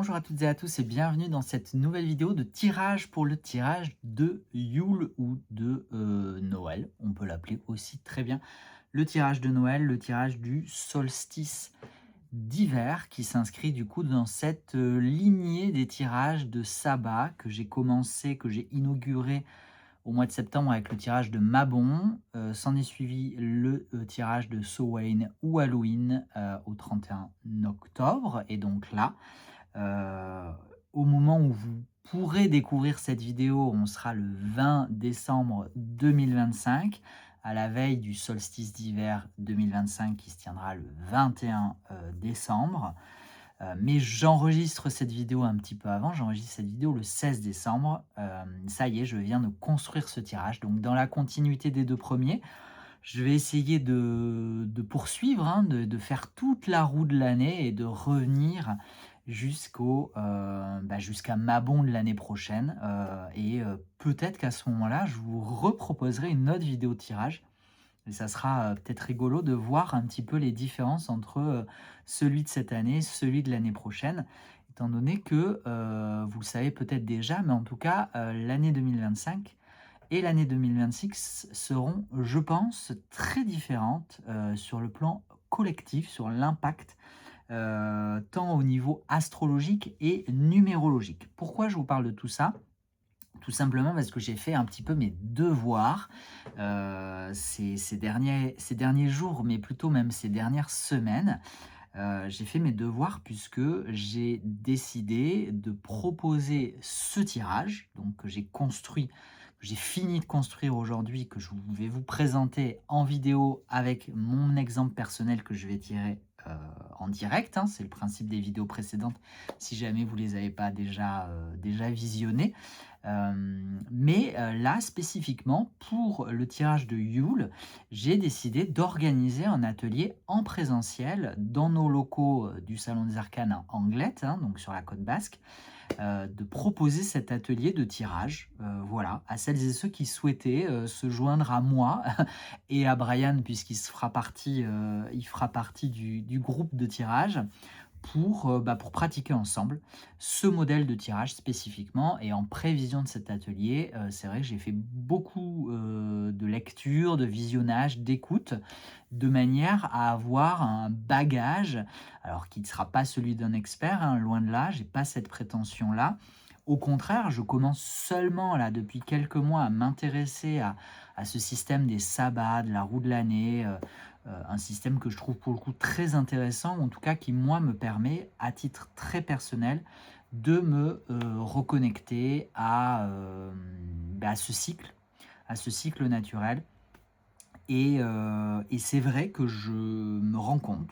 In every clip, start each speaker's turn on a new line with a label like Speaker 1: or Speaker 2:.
Speaker 1: Bonjour à toutes et à tous et bienvenue dans cette nouvelle vidéo de tirage pour le tirage de Yule ou de Noël. On peut l'appeler aussi très bien le tirage de Noël, le tirage du solstice d'hiver qui s'inscrit du coup dans cette lignée des tirages de sabbat que j'ai commencé, que j'ai inauguré au mois de septembre avec le tirage de Mabon. S'en est suivi le tirage de Samhain ou Halloween au 31 octobre. Et donc là, Heu, au moment où vous pourrez découvrir cette vidéo, on sera le 20 décembre 2025, à la veille du solstice d'hiver 2025 qui se tiendra le 21 décembre. Mais j'enregistre cette vidéo un petit peu avant, j'enregistre cette vidéo le 16 décembre. Ça y est, je viens de construire ce tirage. Donc dans la continuité des 2 premiers, je vais essayer de poursuivre, hein, de faire toute la roue de l'année et de revenir jusqu'à Mabon de l'année prochaine, peut-être qu'à ce moment-là, je vous reproposerai une autre vidéo de tirage et ça sera, peut-être rigolo de voir un petit peu les différences entre, celui de cette année, celui de l'année prochaine. Étant donné que, vous le savez peut-être déjà, mais en tout cas, l'année 2025 et l'année 2026 seront, je pense, très différentes, sur le plan collectif, sur l'impact, tant au niveau astrologique et numérologique. Pourquoi je vous parle de tout ça? Tout simplement parce que j'ai fait un petit peu mes devoirs, ces derniers jours, mais plutôt même ces dernières semaines. J'ai fait mes devoirs puisque j'ai décidé de proposer ce tirage, donc que j'ai fini de construire aujourd'hui, que je vais vous présenter en vidéo avec mon exemple personnel que je vais tirer, en direct, hein. C'est le principe des vidéos précédentes, si jamais vous les avez pas déjà visionnées. Là, spécifiquement, pour le tirage de Yule, j'ai décidé d'organiser un atelier en présentiel dans nos locaux, du Salon des Arcanes à Anglet, hein, donc sur la côte basque, de proposer cet atelier de tirage, voilà, à celles et ceux qui souhaitaient, se joindre à moi et à Brian puisqu'il se fera partie, il fera partie du groupe de tirage pour pratiquer ensemble ce modèle de tirage spécifiquement. Et en prévision de cet atelier, c'est vrai que j'ai fait beaucoup, de lectures, de visionnage, d'écoute, de manière à avoir un bagage, alors qui ne sera pas celui d'un expert, hein, loin de là, j'ai pas cette prétention-là. Au contraire, je commence seulement là, depuis quelques mois, à m'intéresser à ce système des sabbats, de la roue de l'année, un système que je trouve pour le coup très intéressant, en tout cas qui moi me permet, à titre très personnel, de me reconnecter à ce cycle naturel. Et c'est vrai que je me rends compte,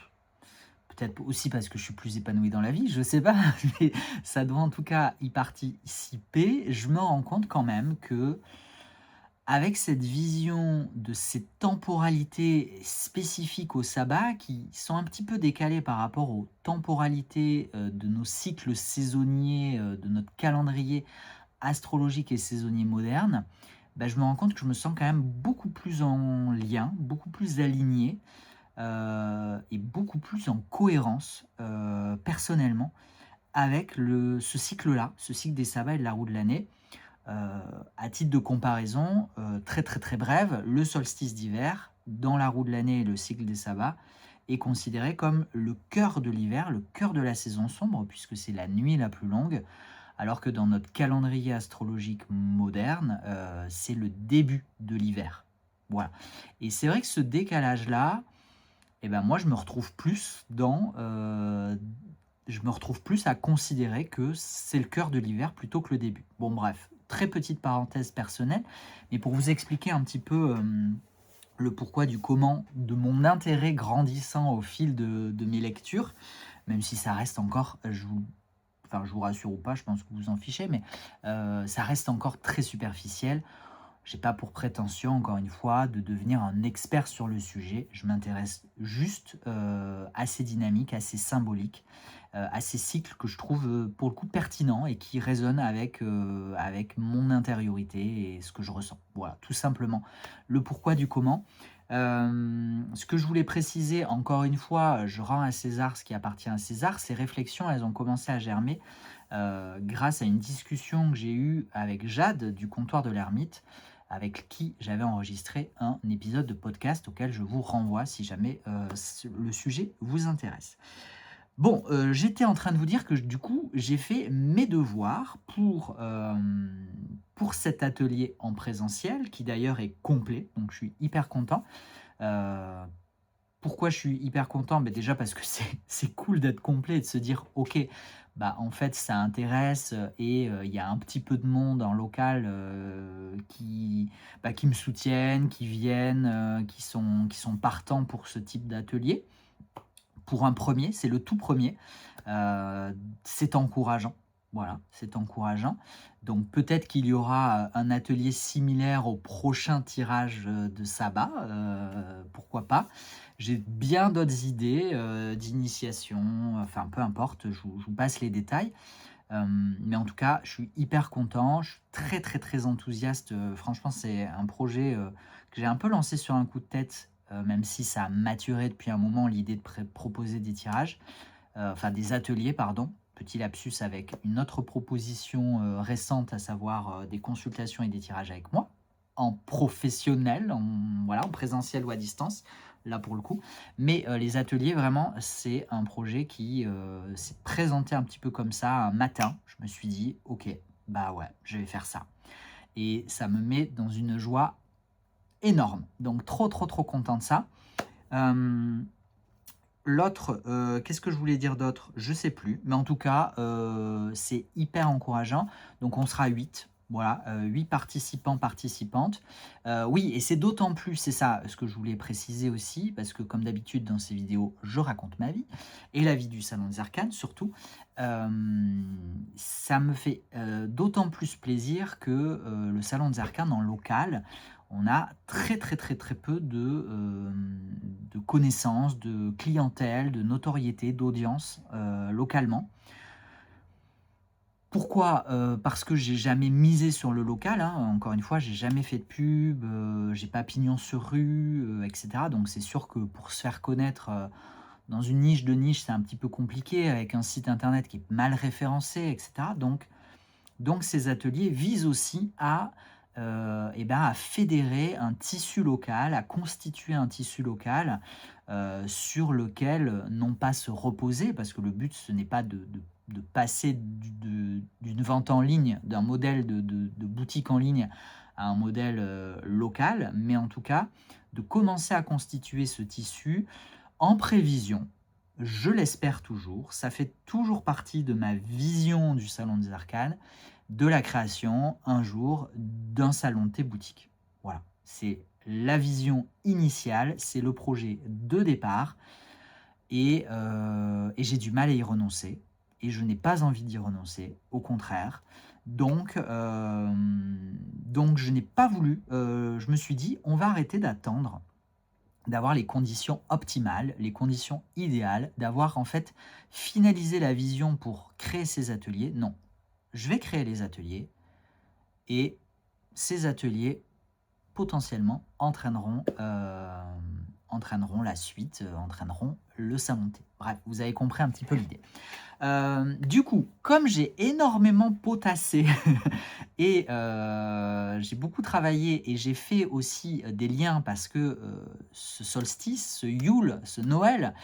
Speaker 1: peut-être aussi parce que je suis plus épanoui dans la vie, je sais pas, mais ça doit en tout cas y participer. Je me rends compte quand même que avec cette vision de ces temporalités spécifiques au sabbat, qui sont un petit peu décalées par rapport aux temporalités, de nos cycles saisonniers, de notre calendrier astrologique et saisonnier moderne, bah, je me rends compte que je me sens quand même beaucoup plus en lien, beaucoup plus aligné, et beaucoup plus en cohérence, personnellement avec ce cycle-là, ce cycle des sabbats et de la roue de l'année. À titre de comparaison, très, très, très brève, le solstice d'hiver, dans la roue de l'année et le cycle des sabbats, est considéré comme le cœur de l'hiver, le cœur de la saison sombre, puisque c'est la nuit la plus longue, alors que dans notre calendrier astrologique moderne, c'est le début de l'hiver. Voilà. Et c'est vrai que ce décalage-là, et ben moi, je me retrouve plus à considérer que c'est le cœur de l'hiver plutôt que le début. Bon bref, très petite parenthèse personnelle, mais pour vous expliquer un petit peu, le pourquoi du comment de mon intérêt grandissant au fil de mes lectures, même si ça reste encore, je vous rassure ou pas, je pense que vous en fichez, mais ça reste encore très superficiel. J'ai pas pour prétention, encore une fois, de devenir un expert sur le sujet. Je m'intéresse juste, à ces dynamiques, à ces symboliques, à ces cycles que je trouve, pour le coup pertinents et qui résonnent avec mon intériorité et ce que je ressens. Voilà, tout simplement le pourquoi du comment. Ce que je voulais préciser, encore une fois, je rends à César ce qui appartient à César. Ces réflexions, elles ont commencé à germer, grâce à une discussion que j'ai eue avec Jade du Comptoir de l'Ermite, avec qui j'avais enregistré un épisode de podcast auquel je vous renvoie si jamais, le sujet vous intéresse. Bon, j'étais en train de vous dire que du coup, j'ai fait mes devoirs pour cet atelier en présentiel qui d'ailleurs est complet, donc je suis hyper content. Heu, Pourquoi je suis hyper content? Beh, déjà parce que c'est cool d'être complet et de se dire: «OK, bah, en fait ça intéresse, et il y a un petit peu de monde en local, qui me soutiennent, qui viennent, qui sont partants pour ce type d'atelier». Pour un premier, c'est le tout premier. C'est encourageant. Voilà, c'est encourageant. Donc peut-être qu'il y aura, un atelier similaire au prochain tirage, de sabbat, pourquoi pas? J'ai bien d'autres idées, d'initiation, enfin peu importe, je vous passe les détails. Mais en tout cas, je suis hyper content, je suis très, très, très enthousiaste, franchement, c'est un projet, que j'ai un peu lancé sur un coup de tête, même si ça a maturé depuis un moment, l'idée de proposer des tirages, enfin des ateliers, pardon. Petit lapsus avec une autre proposition, récente, à savoir, des consultations et des tirages avec moi, en professionnel, voilà, en présentiel ou à distance, là pour le coup. Mais, les ateliers vraiment, c'est un projet qui, s'est présenté un petit peu comme ça un matin. Je me suis dit: «OK, bah ouais, je vais faire ça» et ça me met dans une joie énorme. Donc trop, trop, trop content de ça. Hem L'autre, qu'est-ce que je voulais dire d'autre? Je sais plus, mais en tout cas, c'est hyper encourageant. Donc on sera 8, voilà, 8 participants, participantes. Oui, et c'est d'autant plus, c'est ça, ce que je voulais préciser aussi, parce que comme d'habitude dans ces vidéos, je raconte ma vie et la vie du Salon des Arcanes surtout. Ça me fait, d'autant plus plaisir que, le Salon des Arcanes en local, on a très, très, très, très peu de connaissances, de clientèle, de notoriété, d'audience, localement. Pourquoi? Parce que j'ai jamais misé sur le local, hein. Encore une fois, j'ai jamais fait de pub, j'ai pas pignon sur rue, et cetera. Donc c'est sûr que pour se faire connaître, dans une niche de niche, c'est un petit peu compliqué avec un site internet qui est mal référencé, et cetera. Donc ces ateliers visent aussi à fédérer un tissu local, à constituer un tissu local, sur lequel, non pas se reposer, parce que le but ce n'est pas de passer d'une vente en ligne, d'un modèle de boutique en ligne à un modèle, local, mais en tout cas de commencer à constituer ce tissu en prévision, je l'espère toujours, ça fait toujours partie de ma vision du Salon des Arcanes, de la création, un jour, d'un salon de thé boutique. Voilà, c'est la vision initiale, c'est le projet de départ et j'ai du mal à y renoncer et je n'ai pas envie d'y renoncer, au contraire. Donc je n'ai pas voulu, je me suis dit: «On va arrêter d'attendre d'avoir les conditions optimales, les conditions idéales, d'avoir en fait finalisé la vision pour créer ces ateliers. Non, je vais créer les ateliers et ces ateliers potentiellement entraîneront la suite, entraîneront le salon de thé. Bref, vous avez compris un petit peu l'idée. Du coup, comme j'ai énormément potassé et j'ai beaucoup travaillé et j'ai fait aussi, des liens parce que, ce solstice, ce Yule, ce Noël,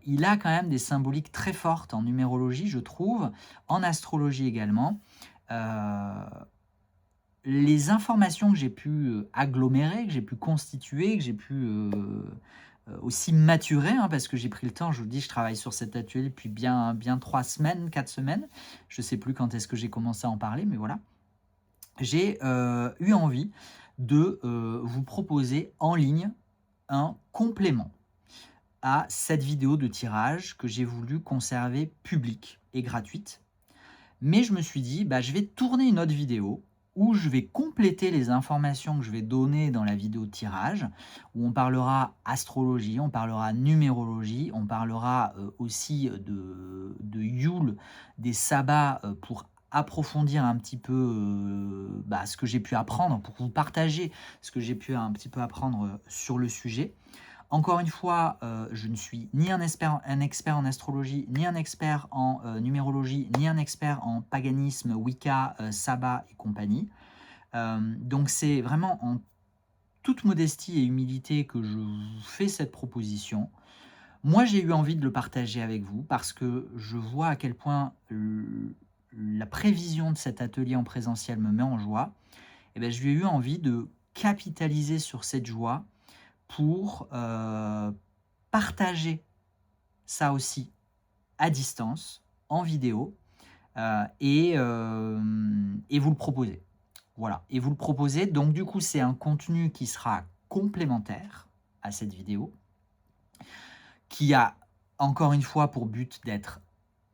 Speaker 1: il a quand même des symboliques très fortes en numérologie, je trouve, en astrologie également. Heu, les informations que j'ai pu, agglomérer, que j'ai pu constituer, que j'ai pu, aussi maturer, hein, parce que j'ai pris le temps. Je vous dis, je travaille sur cet atelier depuis bien 3 semaines, 4 semaines. Je ne sais plus quand est-ce que j'ai commencé à en parler, mais voilà. J'ai, eu envie de, vous proposer en ligne un complément à cette vidéo de tirage que j'ai voulu conserver publique et gratuite. Mais je me suis dit: «Bah, je vais tourner une autre vidéo où je vais compléter les informations que je vais donner dans la vidéo de tirage, où on parlera astrologie, on parlera numérologie, on parlera, aussi de Yule, des sabbats, pour approfondir un petit peu ce que j'ai pu apprendre, pour vous partager ce que j'ai pu un petit peu apprendre sur le sujet. Encore une fois, je ne suis ni un expert en astrologie, ni un expert en numérologie, ni un expert en paganisme, Wicca, sabbat et compagnie. Donc c'est vraiment en toute modestie et humilité que je vous fais cette proposition. Moi, j'ai eu envie de le partager avec vous parce que je vois à quel point la prévision de cet atelier en présentiel me met en joie. Et ben, j'ai eu envie de capitaliser sur cette joie pour partager ça aussi à distance, en vidéo, et vous le proposer. Voilà, et vous le proposer. Donc du coup, c'est un contenu qui sera complémentaire à cette vidéo, qui a encore une fois pour but d'être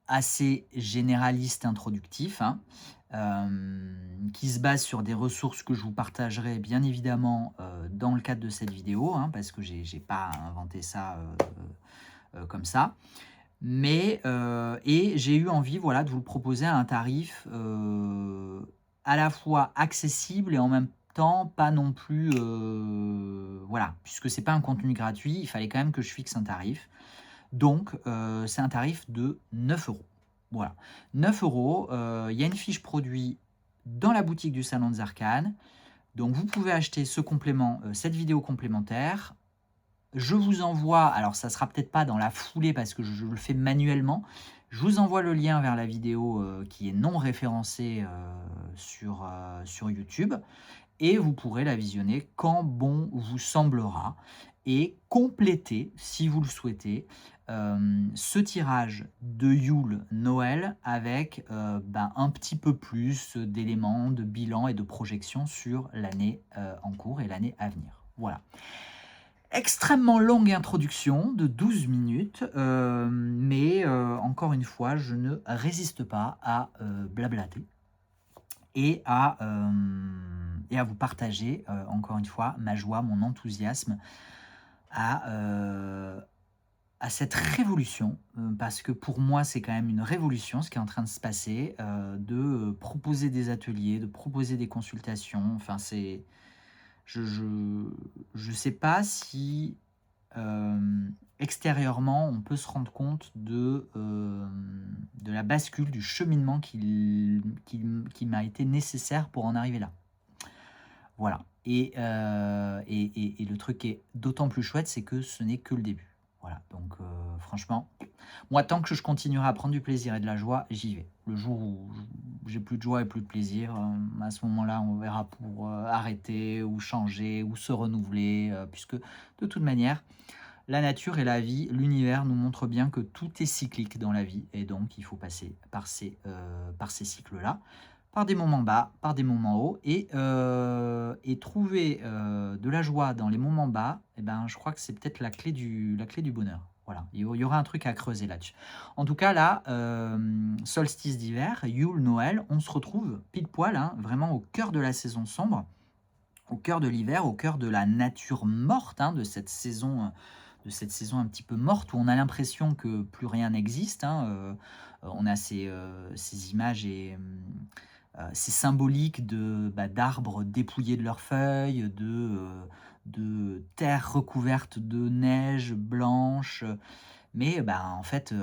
Speaker 1: assez généraliste, introductif, hein, qui se base sur des ressources que je vous partagerai bien évidemment dans le cadre de cette vidéo, hein, parce que j'ai pas inventé ça comme ça. Mais et j'ai eu envie, voilà, de vous le proposer à un tarif à la fois accessible et en même temps pas non plus, voilà, puisque c'est pas un contenu gratuit, il fallait quand même que je fixe un tarif. Donc c'est un tarif de 9 €. Voilà, 9 €, il y a une fiche produit dans la boutique du Salon des Arcanes. Donc vous pouvez acheter ce complément, cette vidéo complémentaire. Je vous envoie, alors ça sera peut-être pas dans la foulée parce que je le fais manuellement, je vous envoie le lien vers la vidéo qui est non référencée sur YouTube, et vous pourrez la visionner quand bon vous semblera et compléter, si vous le souhaitez, ce tirage de Yule Noël avec un petit peu plus d'éléments, de bilan et de projection sur l'année en cours et l'année à venir. Voilà. Extrêmement longue introduction de 12 minutes, mais encore une fois, je ne résiste pas à blablater et à vous partager, encore une fois, ma joie, mon enthousiasme à cette révolution, parce que pour moi, c'est quand même une révolution ce qui est en train de se passer, de proposer des ateliers, de proposer des consultations. Enfin, c'est je sais pas si extérieurement, on peut se rendre compte de la bascule, du cheminement qui m'a été nécessaire pour en arriver là. Voilà. Et le truc qui est d'autant plus chouette, c'est que ce n'est que le début. Voilà. Donc franchement, moi, tant que je continuerai à prendre du plaisir et de la joie, j'y vais. Le jour où j'ai plus de joie et plus de plaisir, à ce moment-là, on verra pour arrêter ou changer ou se renouveler, puisque de toute manière, la nature et la vie, l'univers nous montrent bien que tout est cyclique dans la vie, et donc il faut passer par ces cycles-là, par des moments bas, par des moments hauts, et trouver de la joie dans les moments bas, eh ben, je crois que c'est peut-être la clé du bonheur. Voilà, il y aura un truc à creuser là-dessus. En tout cas, là, solstice d'hiver, Yule, Noël, on se retrouve pile poil, hein, vraiment au cœur de la saison sombre, au cœur de l'hiver, au cœur de la nature morte, hein, de cette saison un petit peu morte, où on a l'impression que plus rien n'existe, hein, on a ces images et ces symboliques d'arbres dépouillés de leurs feuilles, de terre recouverte de neige blanche, mais en fait,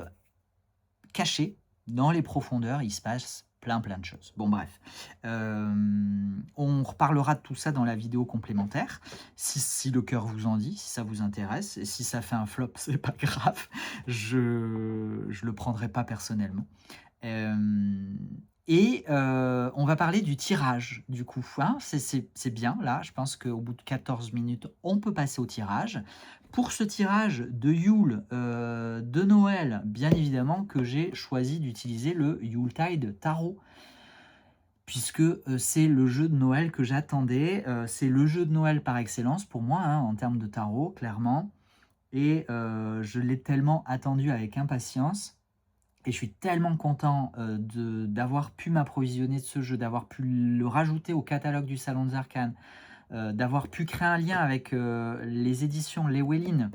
Speaker 1: caché dans les profondeurs, il se passe plein de choses. Bon bref, on reparlera de tout ça dans la vidéo complémentaire, si le cœur vous en dit, si ça vous intéresse, et si ça fait un flop, c'est pas grave, je le prendrai pas personnellement. On va parler du tirage, du coup, hein. C'est bien, là, je pense qu'au bout de 14 minutes, on peut passer au tirage. Pour ce tirage de Yule, de Noël, bien évidemment que j'ai choisi d'utiliser le Yuletide Tarot, puisque c'est le jeu de Noël que j'attendais. C'est le jeu de Noël par excellence pour moi, hein, en termes de tarot, clairement. Et je l'ai tellement attendu avec impatience. Et je suis tellement content d'avoir pu m'approvisionner de ce jeu, d'avoir pu le rajouter au catalogue du Salon des Arcanes, d'avoir pu créer un lien avec les éditions Llewellyn,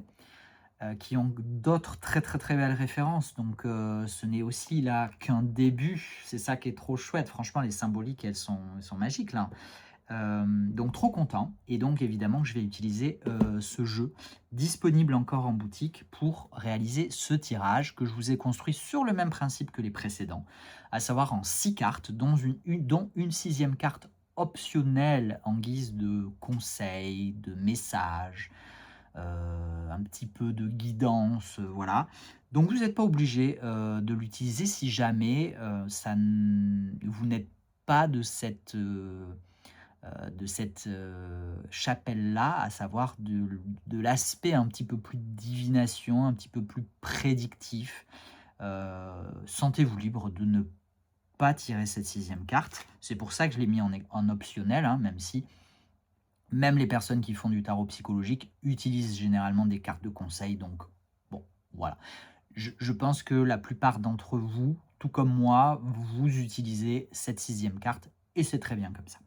Speaker 1: qui ont d'autres très, très, très belles références. Donc, ce n'est aussi là qu'un début. C'est ça qui est trop chouette. Franchement, les symboliques, elles sont magiques là. Donc trop content et donc évidemment que je vais utiliser, ce jeu disponible encore en boutique pour réaliser ce tirage que je vous ai construit sur le même principe que les précédents, à savoir en 6 cartes dont une 6e carte optionnelle en guise de conseil, de message, un petit peu de guidance, voilà. Donc vous n'êtes pas obligé, de l'utiliser si jamais, vous n'êtes pas de cette chapelle-là, à savoir de l'aspect un petit peu plus divination, un petit peu plus prédictif. Sentez-vous libre de ne pas tirer cette 6e carte. C'est pour ça que je l'ai mis en optionnel, hein, même si même les personnes qui font du tarot psychologique utilisent généralement des cartes de conseil. Donc bon, voilà. Je pense que la plupart d'entre vous, tout comme moi, vous utilisez cette 6e carte et c'est très bien comme ça.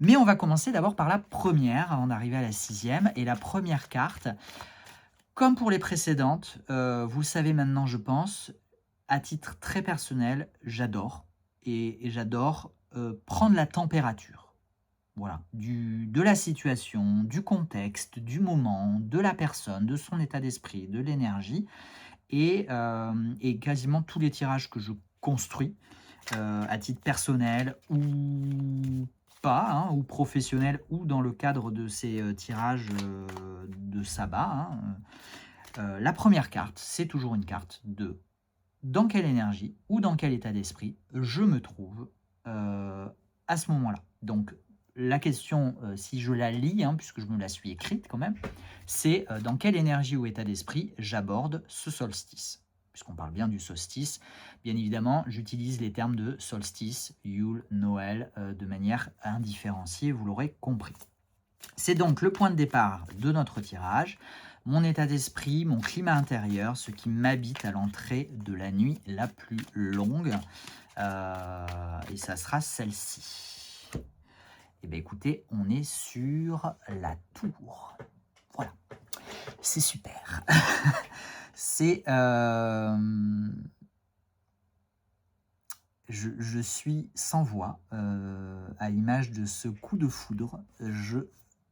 Speaker 1: Mais on va commencer d'abord par la première avant d'arriver à la 6e. Et la première carte, comme pour les précédentes, vous le savez maintenant, je pense, à titre très personnel, j'adore. Et j'adore prendre la température. Voilà, de la situation, du contexte, du moment, de la personne, de son état d'esprit, de l'énergie. Et quasiment tous les tirages que je construis, à titre personnel ou pas, hein, ou professionnel, ou dans le cadre de ces tirages de sabbat, hein, la première carte, c'est toujours une carte de dans quelle énergie ou dans quel état d'esprit je me trouve à ce moment-là. Donc la question, si je la lis, hein, puisque je me la suis écrite quand même, c'est dans quelle énergie ou état d'esprit j'aborde ce solstice. Puisqu'on parle bien du solstice, bien évidemment, j'utilise les termes de solstice, Yule, Noël, de manière indifférenciée, vous l'aurez compris. C'est donc le point de départ de notre tirage, mon état d'esprit, mon climat intérieur, ce qui m'habite à l'entrée de la nuit la plus longue. Et ça sera celle-ci. Eh bien écoutez, on est sur la tour. Voilà, c'est super. C'est... je suis sans voix, à l'image de ce coup de foudre. Je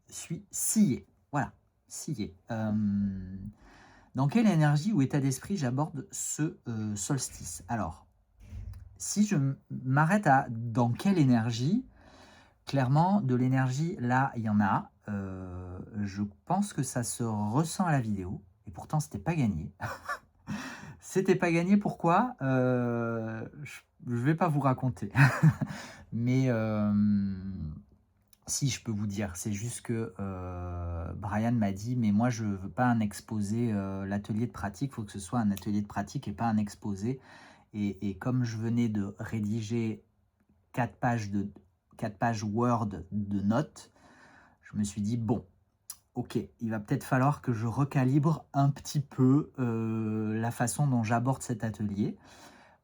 Speaker 1: suis scié. Voilà, scié. Dans quelle énergie ou état d'esprit j'aborde ce solstice? Alors, si je m'arrête à dans quelle énergie, clairement, de l'énergie, là, il y en a. Je pense que ça se ressent à la vidéo. Et pourtant, c'était pas gagné. C'était pas gagné, pourquoi? Je vais pas vous raconter. Mais si, je peux vous dire. C'est juste que Brian m'a dit: «Mais moi, je veux pas un exposé, l'atelier de pratique, il faut que ce soit un atelier de pratique et pas un exposé». Et comme je venais de rédiger 4 pages Word de notes, je me suis dit: «Bon, OK, il va peut-être falloir que je recalibre un petit peu, la façon dont j'aborde cet atelier».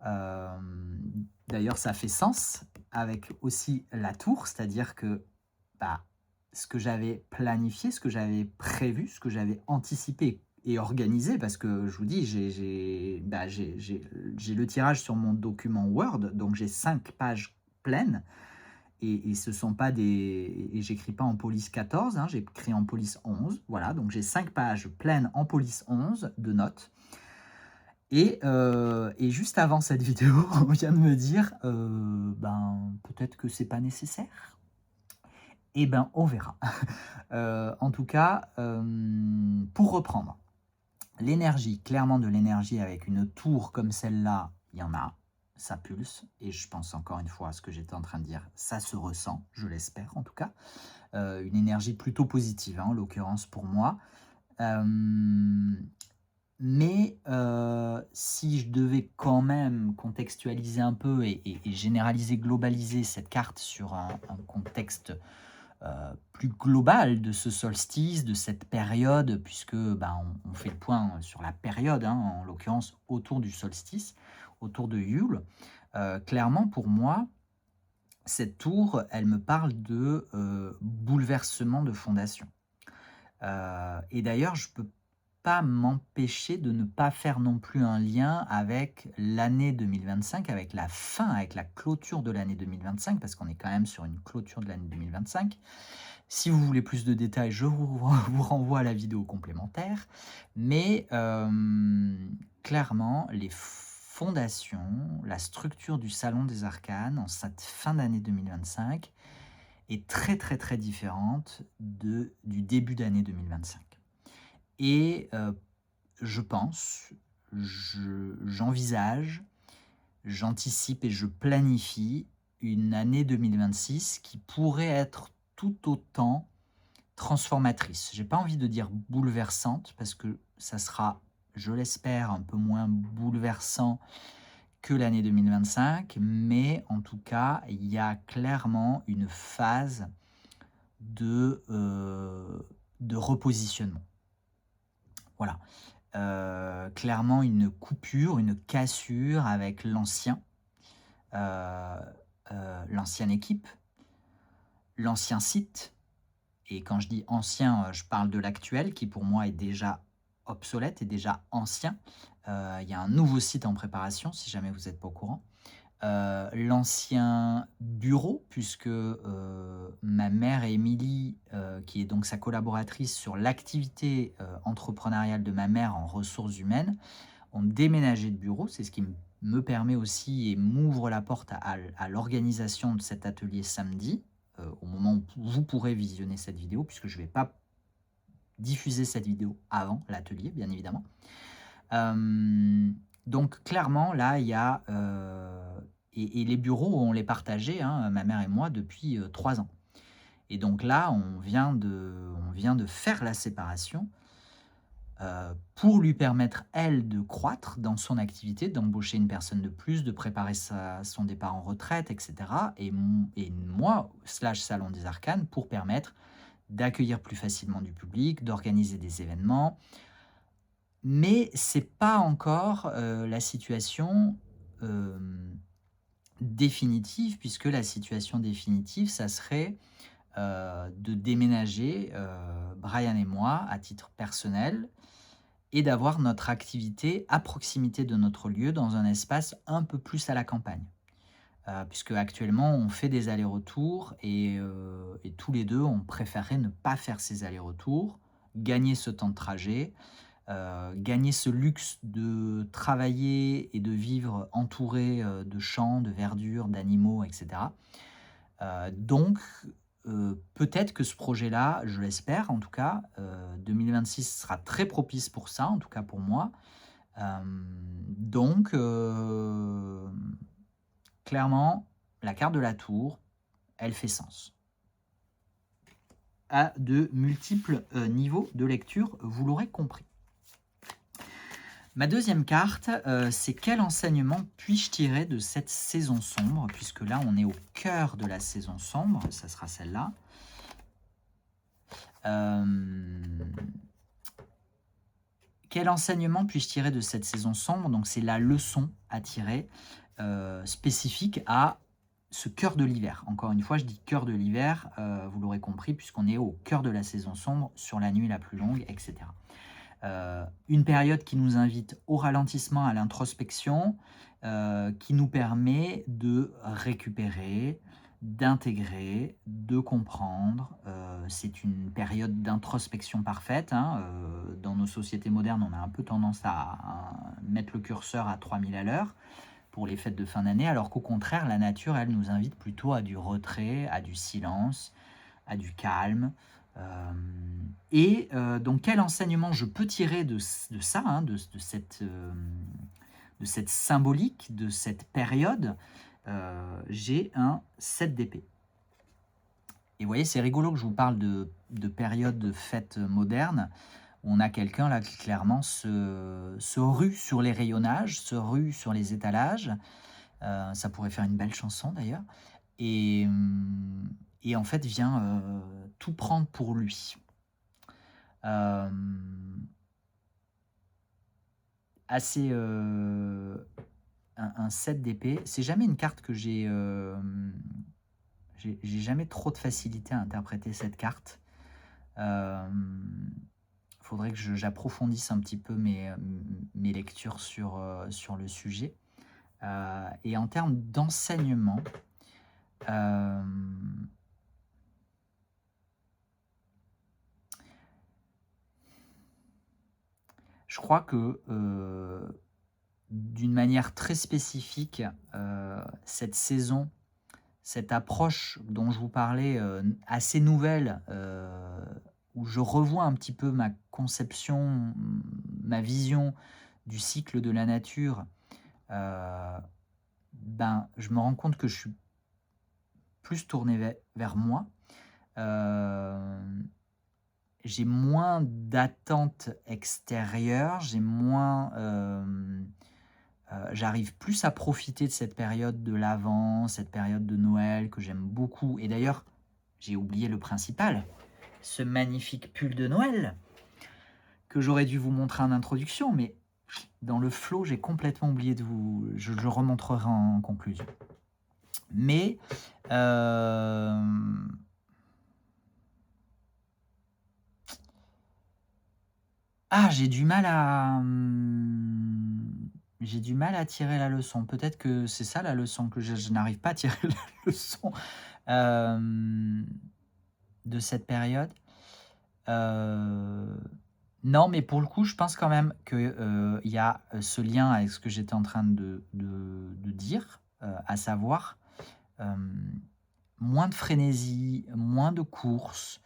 Speaker 1: D'ailleurs, ça fait sens avec aussi la tour, c'est-à-dire que, bah, ce que j'avais planifié, ce que j'avais prévu, ce que j'avais anticipé et organisé, parce que je vous dis, j'ai le tirage sur mon document Word, donc j'ai 5 pages pleines. Et ce sont pas des. Et j'écris pas en police 14, hein, j'écris en police 11. Voilà, donc j'ai 5 pages pleines en police 11 de notes. Et juste avant cette vidéo, on vient de me dire ben, peut-être que c'est pas nécessaire. Eh ben, on verra. En tout cas, pour reprendre, l'énergie, clairement de l'énergie avec une tour comme celle-là, il y en a, ça pulse. Et je pense encore une fois à ce que j'étais en train de dire, ça se ressent, je l'espère en tout cas. Une énergie plutôt positive, hein, en l'occurrence pour moi. Mais si je devais quand même contextualiser un peu et généraliser, globaliser cette carte sur un contexte plus global de ce solstice, de cette période, puisque ben, on fait le point sur la période, hein, en l'occurrence autour du solstice, autour de Yule. Clairement, pour moi, cette tour, elle me parle de bouleversement de fondation. Et d'ailleurs, je peux pas m'empêcher de ne pas faire non plus un lien avec l'année 2025, avec la fin, avec la clôture de l'année 2025, parce qu'on est quand même sur une clôture de l'année 2025. Si vous voulez plus de détails, je vous vous renvoie à la vidéo complémentaire. Mais, clairement, les fondations, la structure du Salon des Arcanes en cette fin d'année 2025 est très, très, très différente du début d'année 2025. Et je pense, j'envisage, j'anticipe et je planifie une année 2026 qui pourrait être tout autant transformatrice. J'ai pas envie de dire bouleversante parce que ça sera, je l'espère, un peu moins bouleversant que l'année 2025, mais en tout cas, il y a clairement une phase de, de repositionnement. Voilà. Clairement une coupure, une cassure avec heu l'ancienne équipe, l'ancien site. Et quand je dis ancien, je parle de l'actuel qui pour moi est déjà obsolète et déjà ancien. Il y a un nouveau site en préparation si jamais vous êtes pas au courant. L'ancien bureau puisque, ma mère Émilie, qui est donc sa collaboratrice sur l'activité, entrepreneuriale de ma mère en ressources humaines, ont déménagé de bureau. C'est ce qui me permet aussi et m'ouvre la porte à l'organisation de cet atelier samedi, au moment où vous pourrez visionner cette vidéo, puisque je ne vais pas diffuser cette vidéo avant l'atelier, bien évidemment. Donc clairement, là, il y a, et les bureaux, on les partageait, hein, ma mère et moi, depuis 3 ans. Et donc là, on vient de faire la séparation pour lui permettre, elle, de croître dans son activité, d'embaucher une personne de plus, de préparer son départ en retraite, etc. Et moi, slash Salon des Arcanes, pour permettre d'accueillir plus facilement du public, d'organiser des événements. Mais c'est pas encore la situation définitive, puisque la situation définitive, ça serait de déménager, Brian et moi, à titre personnel, et d'avoir notre activité à proximité de notre lieu, dans un espace un peu plus à la campagne. Puisque actuellement on fait des allers-retours et tous les 2 on préférerait ne pas faire ces allers-retours, gagner ce temps de trajet, gagner ce luxe de travailler et de vivre entouré, de champs, de verdure, d'animaux et cetera. Donc peut-être que ce projet-là, je l'espère en tout cas, 2026 sera très propice pour ça, en tout cas pour moi. Donc clairement, la carte de la tour, elle fait sens. À de multiples, niveaux de lecture, vous l'aurez compris. Ma deuxième carte, c'est quel enseignement puis-je tirer de cette saison sombre? Puisque là, on est au cœur de la saison sombre, ça sera celle-là. Quel enseignement puis-je tirer de cette saison sombre? Donc c'est la leçon à tirer, spécifique à ce cœur de l'hiver. Encore une fois, je dis cœur de l'hiver, vous l'aurez compris, puisqu'on est au cœur de la saison sombre, sur la nuit la plus longue, etc. Une période qui nous invite au ralentissement, à l'introspection, qui nous permet de récupérer, d'intégrer, de comprendre. C'est une période d'introspection parfaite, hein. Dans nos sociétés modernes, on a un peu tendance à mettre le curseur à 3000 à l'heure pour les fêtes de fin d'année, alors qu'au contraire, la nature, elle, nous invite plutôt à du retrait, à du silence, à du calme. Donc quel enseignement je peux tirer de ça, hein, de cette symbolique, de cette période? J'ai un 7 d'épée. Et vous voyez, c'est rigolo que je vous parle de période de fête moderne. On a quelqu'un là qui clairement se rue sur les rayonnages, se rue sur les étalages. Ça pourrait faire une belle chanson d'ailleurs. Et, en fait vient tout prendre pour lui. Assez un 7 d'épée. C'est jamais une carte que j'ai jamais trop de facilité à interpréter cette carte. faudrait que j'approfondisse un petit peu mes lectures sur le sujet. Et en termes d'enseignement, hem, je crois que, d'une manière très spécifique, cette saison, cette approche dont je vous parlais, assez nouvelle, où je revois un petit peu ma conception, ma vision du cycle de la nature, heu, ben, je me rends compte que je suis plus tourné vers moi. Hem, j'ai moins d'attentes extérieures, j'ai moins, j'arrive plus à profiter de cette période de l'Avent, cette période de Noël que j'aime beaucoup et d'ailleurs, j'ai oublié le principal, ce magnifique pull de Noël que j'aurais dû vous montrer en introduction, mais dans le flow, j'ai complètement oublié de vous je le remontrerai en conclusion. Mais, hem j'ai du mal à, j'ai du mal à tirer la leçon. Peut-être que c'est ça la leçon, que je n'arrive pas à tirer la leçon, hem, de cette période. Heu, non, mais pour le coup, je pense quand même que, il y a, ce lien avec ce que j'étais en train de dire, à savoir, hem, moins de frénésie, moins de courses,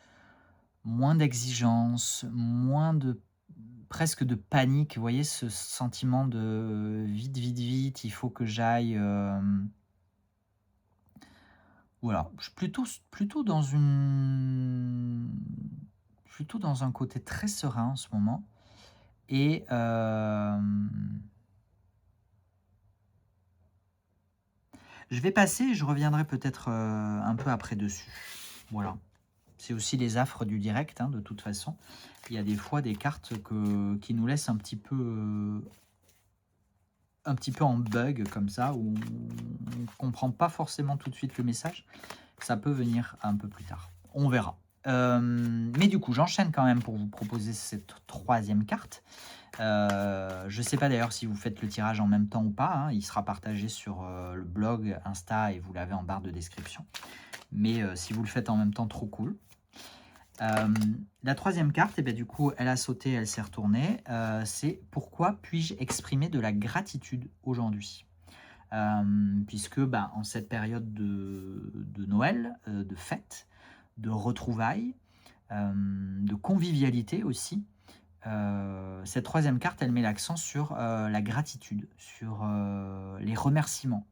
Speaker 1: moins d'exigence, moins de presque de panique, vous voyez ce sentiment de vite, vite, vite, il faut que j'aille, voilà, je suis plutôt dans un côté très serein en ce moment et je vais passer et je reviendrai peut-être, un peu après dessus. Voilà. C'est aussi les affres du direct, hein, de toute façon. Il y a des fois des cartes qui nous laissent un petit peu en bug comme ça, où on ne comprend pas forcément tout de suite le message. Ça peut venir un peu plus tard. On verra. Mais du coup, j'enchaîne quand même pour vous proposer cette troisième carte. Je ne sais pas d'ailleurs si vous faites le tirage en même temps ou pas, hein. Il sera partagé sur le blog, Insta et vous l'avez en barre de description. Mais si vous le faites en même temps, trop cool. La troisième carte, et ben du coup, elle a sauté, elle s'est retournée. C'est pourquoi puis-je exprimer de la gratitude aujourd'hui? Puisque ben, en cette période de Noël, de fête, de retrouvailles, de convivialité aussi, cette troisième carte, elle met l'accent sur la gratitude, sur les remerciements,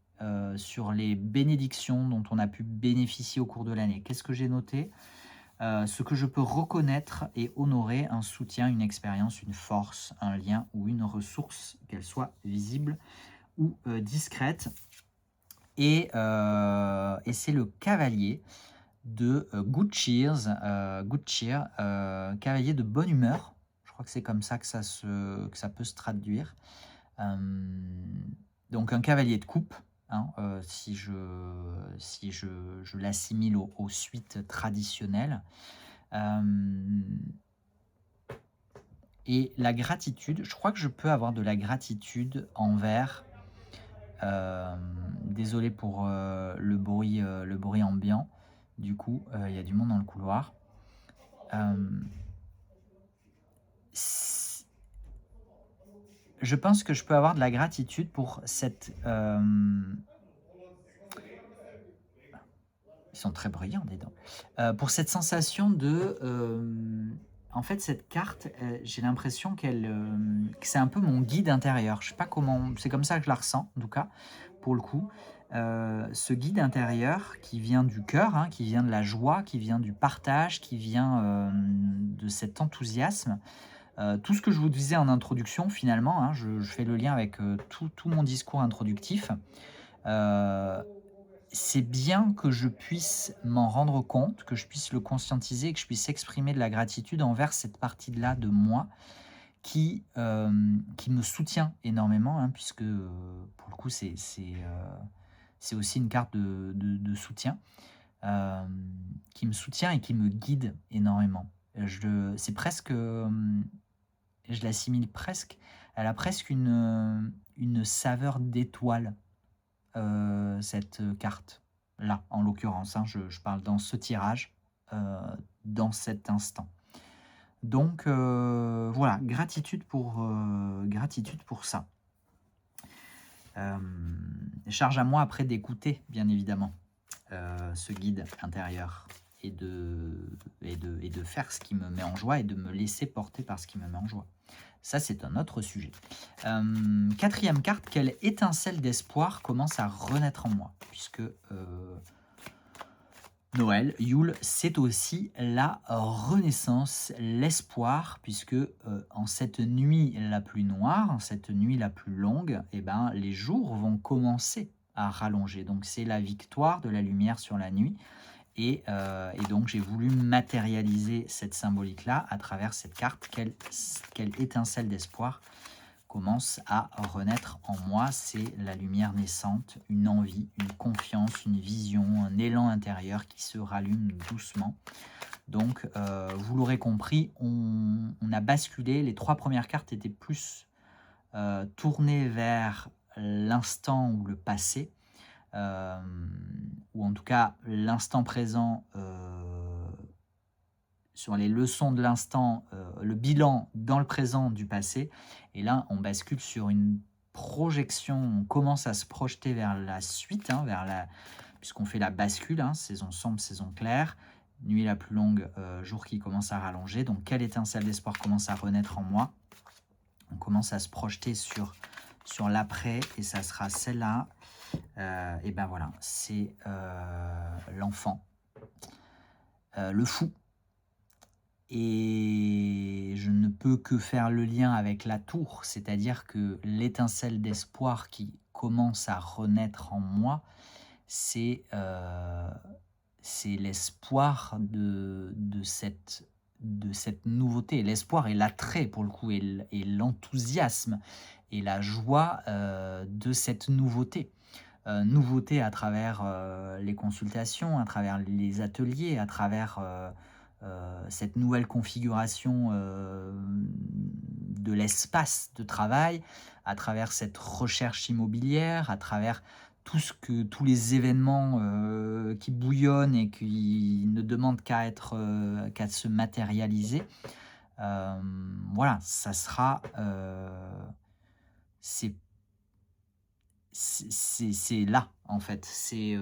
Speaker 1: sur les bénédictions dont on a pu bénéficier au cours de l'année. Qu'est-ce que j'ai noté? Ce que je peux reconnaître et honorer, un soutien, une expérience, une force, un lien ou une ressource, qu'elle soit visible ou discrète. Et c'est le cavalier de good cheer, cavalier de bonne humeur. Je crois que c'est comme ça que ça peut se traduire. Donc un cavalier de coupe, hein, si je l'assimile aux suites traditionnelles. Et la gratitude, je crois que je peux avoir de la gratitude envers, désolé pour, le bruit ambiant. Du coup, il y a du monde dans le couloir. Hem, s je pense que je peux avoir de la gratitude pour cette, ils sont très bruyants, dis donc. Pour cette sensation de, en fait, cette carte, j'ai l'impression que c'est un peu mon guide intérieur. Je sais pas comment c'est comme ça que je la ressens, en tout cas, pour le coup. Ce guide intérieur qui vient du cœur, hein, qui vient de la joie, qui vient du partage, qui vient, de cet enthousiasme. Tout ce que je vous disais en introduction finalement, hein, je fais le lien avec, tout mon discours introductif. Heu c'est bien que je puisse m'en rendre compte, que je puisse le conscientiser et que je puisse exprimer de la gratitude envers cette partie-là de moi qui me soutient énormément, hein, puisque, pour le coup, c'est aussi une carte de soutien, qui me soutient et qui me guide énormément. C'est presque, je l'assimile presque, elle a presque une saveur d'étoile, cette carte-là, en l'occurrence, hein. Je parle dans ce tirage, heu, dans cet instant. Donc voilà, gratitude pour ça. Charge à moi après d'écouter, bien évidemment, ce guide intérieur et de faire ce qui me met en joie et de me laisser porter par ce qui me met en joie. Ça, c'est un autre sujet. 4e carte, quelle étincelle d'espoir commence à renaître en moi? Puisque, Noël, Yule, c'est aussi la renaissance, l'espoir, puisque en cette nuit la plus noire, en cette nuit la plus longue, eh ben, les jours vont commencer à rallonger. Donc c'est la victoire de la lumière sur la nuit. Et donc j'ai voulu matérialiser cette symbolique-là à travers cette carte. Quelle étincelle d'espoir commence à renaître en moi? C'est la lumière naissante, une envie, une confiance, une vision, un élan intérieur qui se rallume doucement. Donc, vous l'aurez compris, on a basculé. Les 3 premières cartes étaient plus tournées vers l'instant ou le passé, ou en tout cas l'instant présent, sur les leçons de l'instant, le bilan dans le présent du passé. Et là, on bascule sur une projection, on commence à se projeter vers la suite, hein, puisqu'on fait la bascule, hein, saison sombre, saison claire, nuit la plus longue, jour qui commence à rallonger. Donc, quelle étincelle d'espoir commence à renaître en moi? On commence à se projeter sur l'après, et ça sera celle-là. Et ben voilà, c'est l'enfant, le fou. Et je ne peux que faire le lien avec la tour, c'est-à-dire que l'étincelle d'espoir qui commence à renaître en moi, c'est l'espoir de cette nouveauté. L'espoir et l'attrait pour le coup, et l'enthousiasme et la joie de cette nouveauté. Nouveauté à travers les consultations, à travers les ateliers, à travers cette nouvelle configuration de l'espace de travail, à travers cette recherche immobilière, à travers tous les événements qui bouillonnent et qui ne demandent qu'à se matérialiser. Voilà, ça sera, c'est c'est là, en fait. Et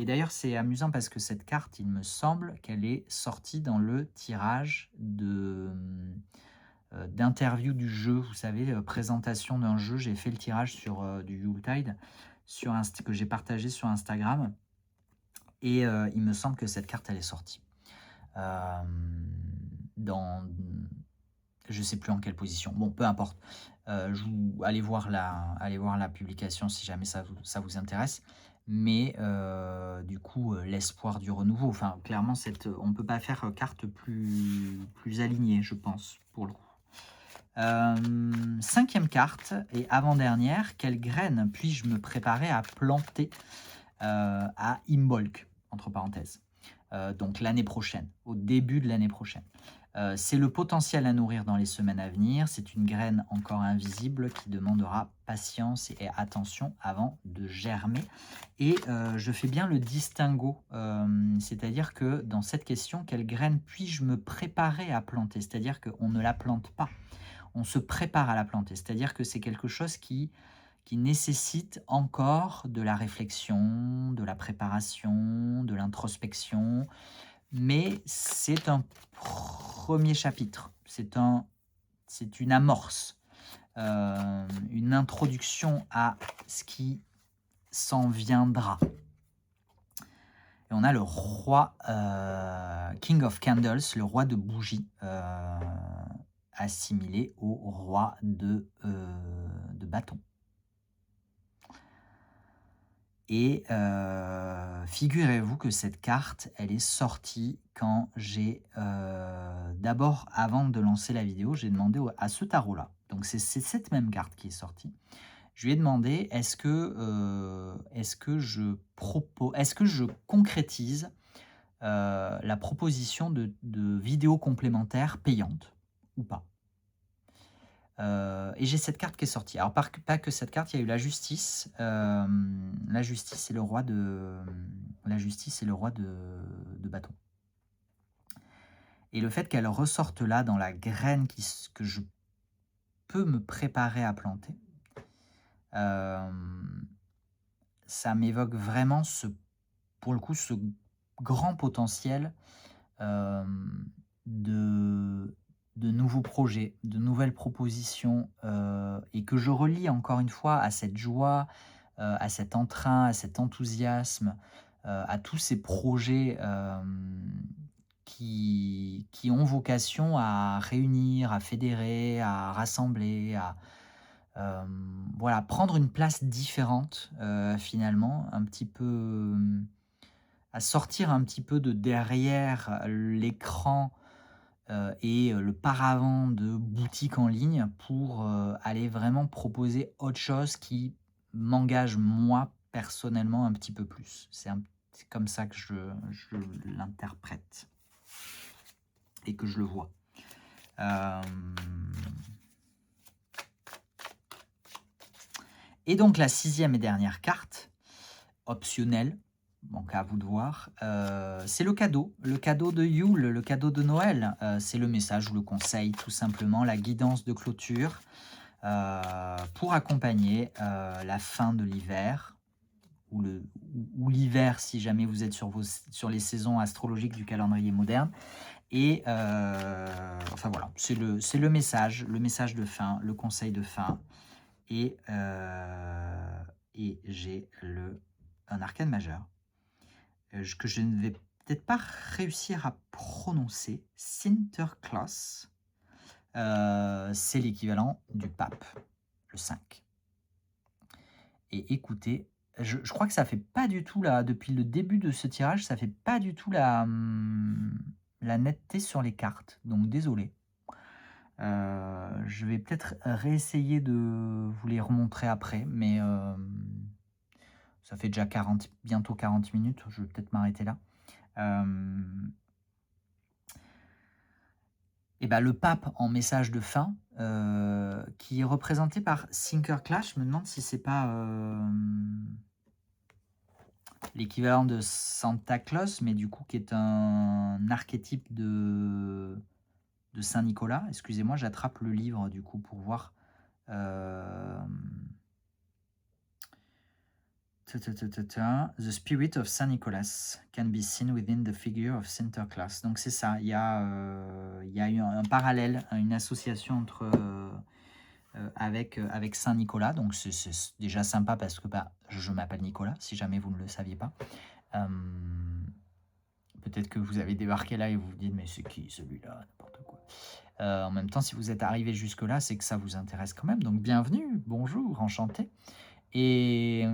Speaker 1: d'ailleurs, c'est amusant parce que cette carte, il me semble qu'elle est sortie dans le tirage d'interview du jeu. Vous savez, présentation d'un jeu. J'ai fait le tirage sur, du Yuletide que j'ai partagé sur Instagram, et il me semble que cette carte, elle est sortie. Dans je sais plus en quelle position. Bon, peu importe. Allez voir la publication si jamais ça vous intéresse. Mais du coup, l'espoir du renouveau. Enfin, clairement, on ne peut pas faire carte plus alignée, je pense, pour le coup. 5e carte et avant-dernière. Quelle graine puis-je me préparer à planter à Imbolc, entre parenthèses, donc l'année prochaine, au début de l'année prochaine. C'est le potentiel à nourrir dans les semaines à venir. C'est une graine encore invisible qui demandera patience et attention avant de germer. Et je fais bien le distinguo, c'est-à-dire que dans cette question, quelle graine puis-je me préparer à planter? C'est-à-dire qu'on ne la plante pas, on se prépare à la planter. C'est-à-dire que c'est quelque chose qui nécessite encore de la réflexion, de la préparation, de l'introspection, mais c'est un premier chapitre, c'est une amorce, une introduction à ce qui s'en viendra. Et on a le roi, King of Candles, le roi de bougies, assimilé au roi de bâton. Et figurez-vous que cette carte, elle est sortie quand j'ai d'abord, avant de lancer la vidéo, j'ai demandé à ce tarot-là, donc c'est cette même carte qui est sortie. Je lui ai demandé, est-ce que je concrétise la proposition de vidéos complémentaires payantes ou pas. Et j'ai cette carte qui est sortie. Alors pas que cette carte, il y a eu la justice. La justice est le roi de bâton. Et le fait qu'elle ressorte là dans la graine que je peux me préparer à planter, ça m'évoque vraiment pour le coup, ce grand potentiel de nouveaux projets, de nouvelles propositions, et que je relie encore une fois à cette joie, à cet entrain, à cet enthousiasme, à tous ces projets, qui ont vocation à réunir, à fédérer, à rassembler, voilà, prendre une place différente, finalement, un petit peu, à sortir un petit peu de derrière l'écran, et le paravent de boutiques en ligne pour, aller vraiment proposer autre chose qui m'engage moi, personnellement, un petit peu plus. C'est comme ça que je l'interprète et que je le vois. Et donc la 6e et dernière carte, optionnelle, donc à vous de voir, c'est le cadeau de Yule, le cadeau de Noël. C'est le message ou le conseil, tout simplement, la guidance de clôture, pour accompagner, la fin de l'hiver ou l'hiver si jamais vous êtes sur les saisons astrologiques du calendrier moderne. Et enfin voilà, c'est le message de fin, le conseil de fin. Et j'ai un arcane majeur, que je ne vais peut-être pas réussir à prononcer. Sinterklaas, c'est l'équivalent du pape, le 5. Et écoutez, je crois que ça fait pas du tout depuis le début de ce tirage, ça fait pas du tout la netteté sur les cartes, donc désolé. Je vais peut-être réessayer de vous les remontrer après, mais ça fait déjà bientôt 40 minutes, je vais peut-être m'arrêter là. Et ben, le pape en message de fin, qui est représenté par Sinterklaas, je me demande si c'est pas l'équivalent de Santa Claus, mais du coup qui est un archétype de Saint Nicolas. Excusez-moi, j'attrape le livre du coup pour voir. The spirit of Saint Nicholas can be seen within the figure of Sinterklaas. Donc c'est ça, il y a eu un parallèle, une association avec Saint Nicolas. Donc c'est déjà sympa parce que je m'appelle Nicolas, si jamais vous ne le saviez pas. Peut-être que vous avez débarqué là et vous vous dites mais c'est qui celui-là, n'importe quoi. En même temps, si vous êtes arrivé jusque-là, c'est que ça vous intéresse quand même. Donc bienvenue, bonjour, enchanté. Et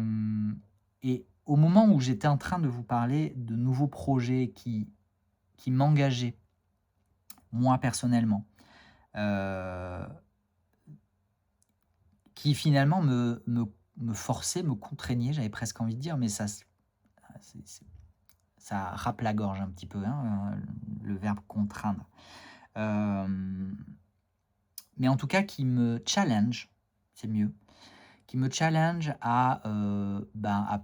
Speaker 1: au moment où j'étais en train de vous parler de nouveaux projets qui m'engageaient, moi personnellement, qui finalement me forçaient, me contraignaient, j'avais presque envie de dire, mais ça râpe la gorge un petit peu, hein, le verbe contraindre. Mais en tout cas qui me challenge, c'est mieux, qui me challenge à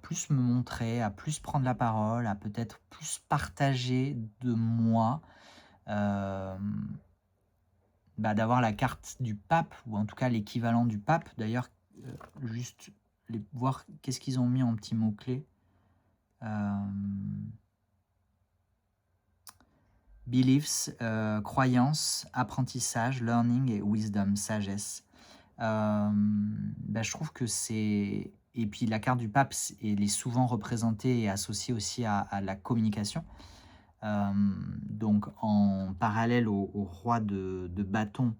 Speaker 1: plus me montrer, à plus prendre la parole, à peut-être plus partager de moi, d'avoir la carte du pape, ou en tout cas l'équivalent du pape. D'ailleurs, juste voir qu'est-ce qu'ils ont mis en petits mots-clés. Beliefs, croyances, apprentissage, learning et wisdom, sagesse. Je trouve que c'est... Et puis la carte du pape, elle est souvent représentée et associée aussi à la communication. Donc en parallèle au roi de bâton,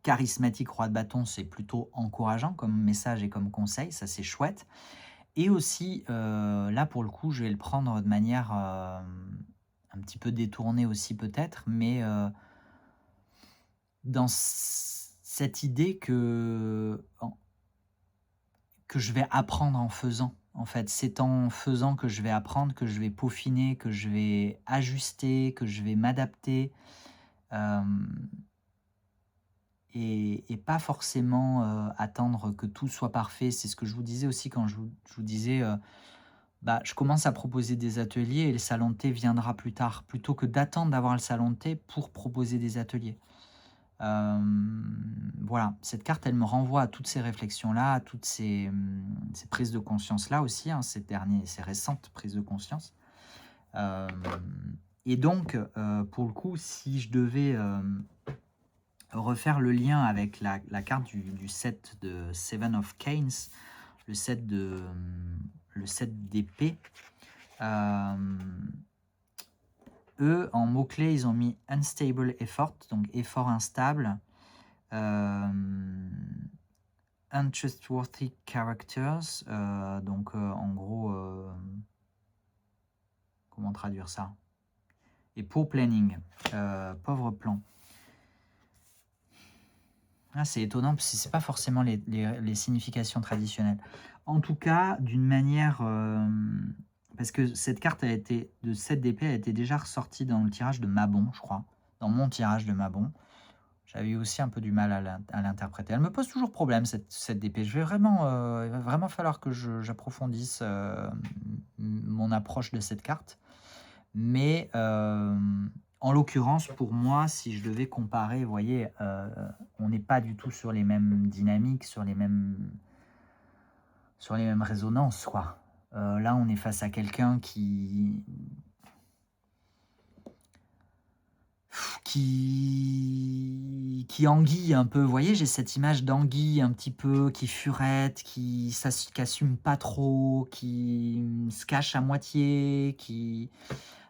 Speaker 1: charismatique roi de bâton, c'est plutôt encourageant comme message et comme conseil, ça c'est chouette. Et aussi, là pour le coup, je vais le prendre de manière un petit peu détournée aussi peut-être, mais dans cette idée que je vais apprendre en faisant, en fait. C'est en faisant que je vais apprendre, que je vais peaufiner, que je vais ajuster, que je vais m'adapter, hem et pas forcément, attendre que tout soit parfait. C'est ce que je vous disais aussi quand je vous disais, bah, je commence à proposer des ateliers et le salon de thé viendra plus tard, plutôt que d'attendre d'avoir le salon de thé pour proposer des ateliers. Voilà, cette carte, elle me renvoie à toutes ces réflexions-là, à toutes ces prises de conscience-là aussi, hein, ces récentes prises de conscience. Hem et donc, pour le coup, si je devais, refaire le lien avec la carte du set de Seven of Canes, le set le set d'épée, hem, eux, en mots-clés, ils ont mis unstable effort, donc effort instable, hem, untrustworthy characters, donc, en gros, comment traduire ça? Et poor planning, pauvre plan. Ah, c'est étonnant parce que c'est pas forcément les significations traditionnelles. En tout cas, d'une manière, parce que cette carte a été de 7 d'épée a été déjà ressortie dans le tirage de Mabon, je crois, dans mon tirage de Mabon. J'avais eu aussi un peu du mal à l'interpréter. Elle me pose toujours problème cette d'épée. Je vais vraiment, il va vraiment falloir que j'approfondisse, mon approche de cette carte. Mais, en l'occurrence, pour moi, si je devais comparer, vous voyez, on n'est pas du tout sur les mêmes dynamiques, sur les mêmes résonances, quoi. Là, on est face à quelqu'un qui anguille un peu. Vous voyez, j'ai cette image d'anguille un petit peu, qui furette, qui assume pas trop, qui, se cache à moitié,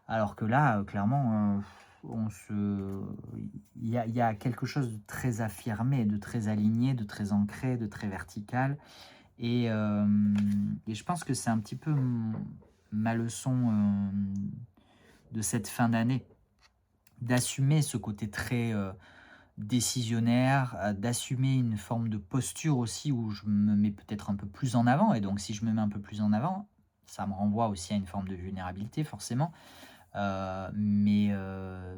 Speaker 1: alors que là, clairement, on se il y a quelque chose de très affirmé, de très aligné, de très ancré, de très vertical et je pense que c'est un petit peu ma leçon, de cette fin d'année. D'assumer ce côté très, décisionnaire, d'assumer une forme de posture aussi où je me mets peut-être un peu plus en avant et donc si je me mets un peu plus en avant, ça me renvoie aussi à une forme de vulnérabilité forcément. Mais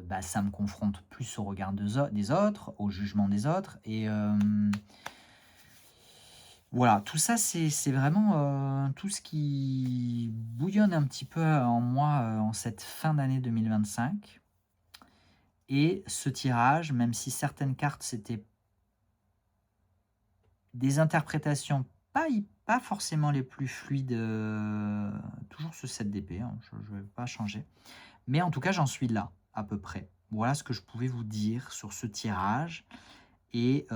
Speaker 1: bah, ça me confronte plus au regard des autres, au jugement des autres et voilà, tout ça c'est vraiment, tout ce qui bouillonne un petit peu en moi, en cette fin d'année 2025 et ce tirage, même si certaines cartes, c'était des interprétations pas forcément les plus fluides, toujours ce 7 d'épée, hein, je vais pas changer. Mais en tout cas, j'en suis là, à peu près. Voilà ce que je pouvais vous dire sur ce tirage et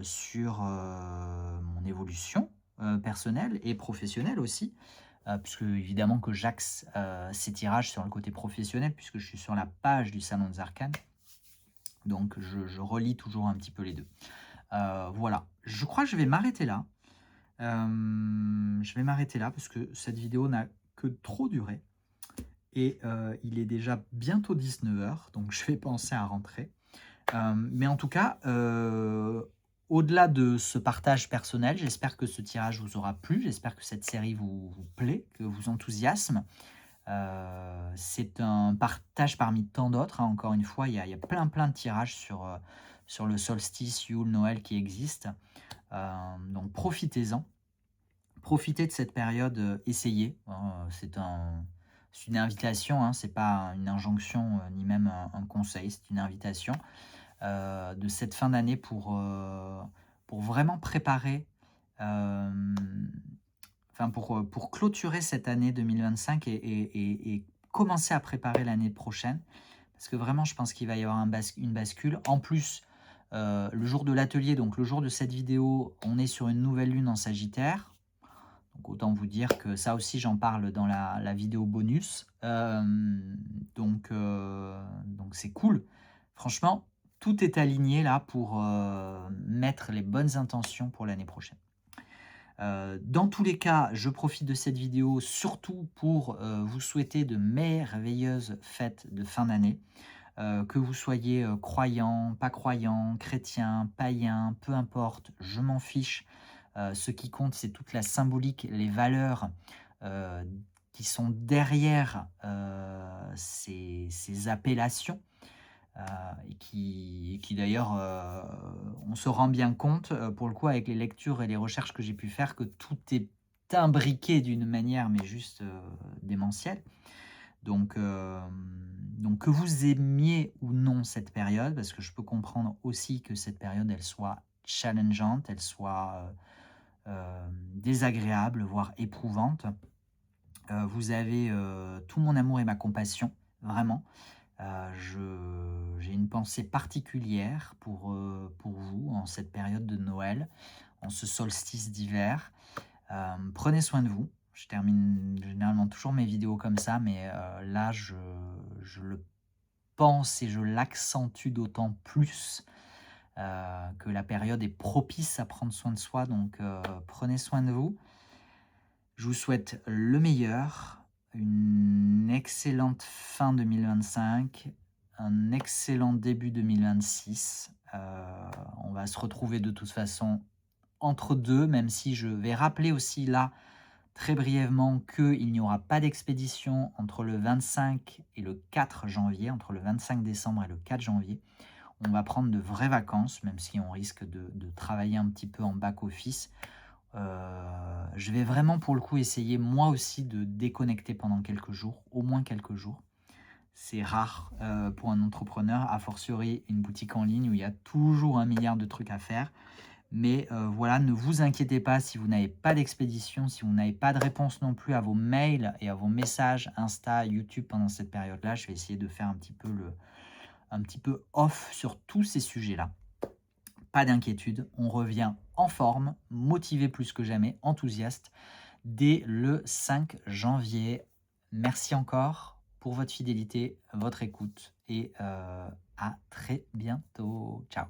Speaker 1: sur, mon évolution, personnelle et professionnelle aussi. Puisque évidemment que j'axe, ces tirages sur le côté professionnel puisque je suis sur la page du Salon des Arcanes. Donc je relie toujours un petit peu les 2. Voilà, je crois que je vais m'arrêter là. Je vais m'arrêter là parce que cette vidéo n'a que trop duré. Et il est déjà bientôt 19 h, donc je vais penser à rentrer. Mais en tout cas, au-delà de ce partage personnel, j'espère que ce tirage vous aura plu, j'espère que cette série vous plaît, que vous enthousiasme. C'est un partage parmi tant d'autres, hein, encore une fois, il y a plein de tirages sur le solstice, Yule, Noël qui existent. Donc profitez-en. Profitez de cette période, essayez, hein, c'est une invitation, hein, c'est pas une injonction, ni même un conseil, c'est une invitation, de cette fin d'année pour vraiment préparer, hem, enfin pour clôturer cette année 2025 et commencer à préparer l'année prochaine. Parce que vraiment je pense qu'il va y avoir une bascule. En plus, le jour de l'atelier, donc le jour de cette vidéo, on est sur une nouvelle lune en Sagittaire. Donc autant vous dire que ça aussi j'en parle dans la vidéo bonus. Donc c'est cool. Franchement, tout est aligné là pour, mettre les bonnes intentions pour l'année prochaine. Dans tous les cas, je profite de cette vidéo surtout pour, vous souhaiter de merveilleuses fêtes de fin d'année. Que vous soyez, croyant, pas croyant, chrétien, païen, peu importe, je m'en fiche. Ce qui compte, c'est toute la symbolique, les valeurs, heu, qui sont derrière, ces appellations, heu et qui d'ailleurs, on se rend bien compte, pour le coup avec les lectures et les recherches que j'ai pu faire, que tout est imbriqué d'une manière mais juste, démentielle. Donc que vous aimiez ou non cette période, parce que je peux comprendre aussi que cette période, elle soit challengeante, elle soit, désagréable, voire éprouvante. Vous avez, tout mon amour et ma compassion, vraiment. Je j'ai une pensée particulière pour vous en cette période de Noël, en ce solstice d'hiver. Prenez soin de vous. Je termine généralement toujours mes vidéos comme ça, mais là, je le pense et je l'accentue d'autant plus, que la période est propice à prendre soin de soi, donc prenez soin de vous. Je vous souhaite le meilleur, une excellente fin 2025, un excellent début 2026. On va se retrouver de toute façon entre 2, même si je vais rappeler aussi là, très brièvement, qu'il n'y aura pas d'expédition entre le 25 et le 4 janvier, entre le 25 décembre et le 4 janvier. On va prendre de vraies vacances, même si on risque de travailler un petit peu en back office. Je vais vraiment pour le coup essayer moi aussi de déconnecter pendant quelques jours, au moins quelques jours. C'est rare, pour un entrepreneur, a fortiori une boutique en ligne où il y a toujours un milliard de trucs à faire. Mais voilà, ne vous inquiétez pas si vous n'avez pas d'expédition, si vous n'avez pas de réponse non plus à vos mails et à vos messages Insta, YouTube pendant cette période-là. Je vais essayer de faire un petit peu off sur tous ces sujets-là. Pas d'inquiétude, on revient en forme, motivé plus que jamais, enthousiaste, dès le 5 janvier. Merci encore pour votre fidélité, votre écoute et à très bientôt. Ciao.